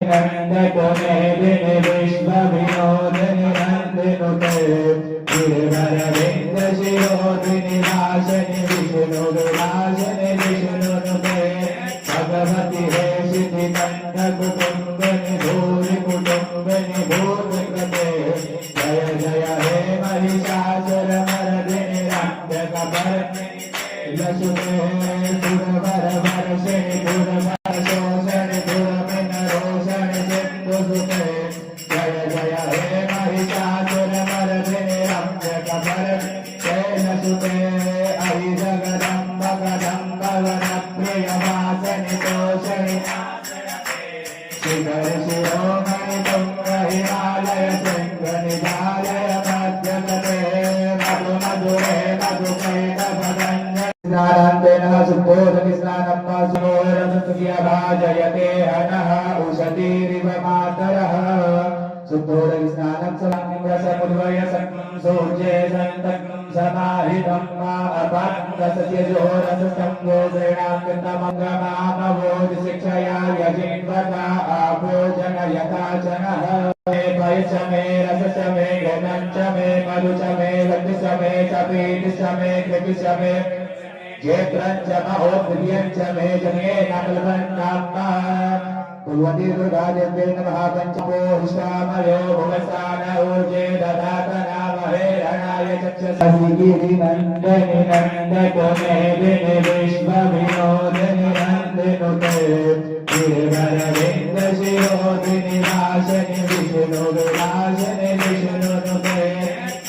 नंदको मेदिनि विश्वविनोदिनि नन्दिनुते गिरिवरविन्द शिरोधिनि नाशिनि विष्णुविनाशिनि विष्णुनुते भगवति हे सिद्धिकण्ठ कुटुम्बिनि भूरि कुटुम्बिनि भूतिकृते जय जय हे महिषासुरमर्दिनि रक्षकवर्धिनि यशुते सुरवरवर्षिणि दुर्मशोषणि दुर्मिनरोषणि सिन्धुसुते जय जय हे महिषासुरमर्दिनि रक्षकवर्धिनि शैलसुते अयि जगदम्ब कदम्ब वनप्रियवासिनि तोषणि शिखर शिरोमणि तुंग हिमालय शृंग निधालय मध्यगते मधु मधुरे मधुकैटभगञ्जन स्नानान्तेन शुद्धोदकि स्नानं भाजयते हनः उषतीरिव मातरः शुद्धोदकि स्नानं रसमुद्वय सक्नं सूर्ये सन्तग्नं समाहितं वा अपान्तसत्यजोरसस्तम्भो श्रेणाङ्कृतमङ्गमामवोज शिक्षया यजिन्वता आभोजन यथाचनः पयच मे रसच मे घनं च मे मधु च मे वति च मे चपीति च मे कृति च मे क्षेत्रं च महोद्रियं च मे जने नकलवन्नाम्मा भगवती दुर्गा देव्यै नमः पंचकोशामयो भुवसान ऊर्जे ददातनामहे रणाय चक्षुषि गिरिनन्दनि नन्दको मेदिनि विश्वविनोदिनि नन्दिनुते गिरिवरविन्द शिरोधिनि नाशिनि विष्णुविनाशिनि विष्णुनुते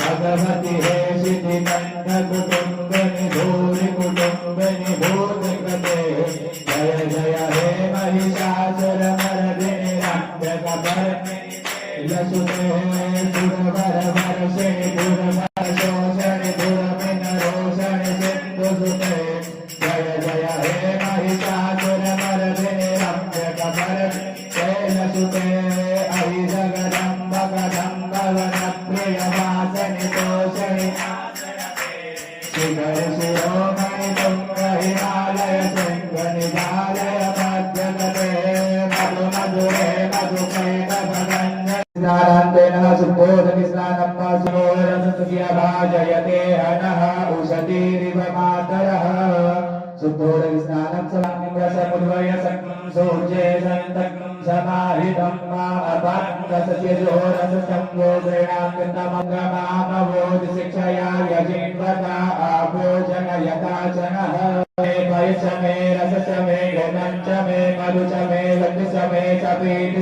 भगवति हे सिद्धिकण्ठ कुटुम्बिनि भूरि कुटुम्बिनि भूतिकृते जय जय हे महिषासुरमर्दिनि रक्षकवर्धिनि यशुते सुरवरवर्षिणि दुर्मशोषणि दुर्मिनरोषणि सिन्धुसुते जय जय हे महिषासुरमर्दिनि रक्षकवर्धिनि शैलसुते अयि जगदम्ब कदम्ब वनप्रियवासिनि तोषणि शिखर शिरोमणि तुंग हिमालय शृंग निधालय मध्यगते मधु मधुरे मधुकैटभगञ्जन स्नानान्तेन शुद्धोदकि स्नानं भाजयते हनः उषतीरिव मातरः शुद्धोदकि स्नानं रसमुद्वय सक्नं सूर्ये सन्तग्नं समाहितं वा अपान्तसत्यजोरसस्तम्भो श्रेणाङ्कृतमङ्गमामवोज शिक्षया यजिन्वता आभोजन यथाचनः पयच मे रसच मे घनं च मे मधु च मे वति च मे चपीति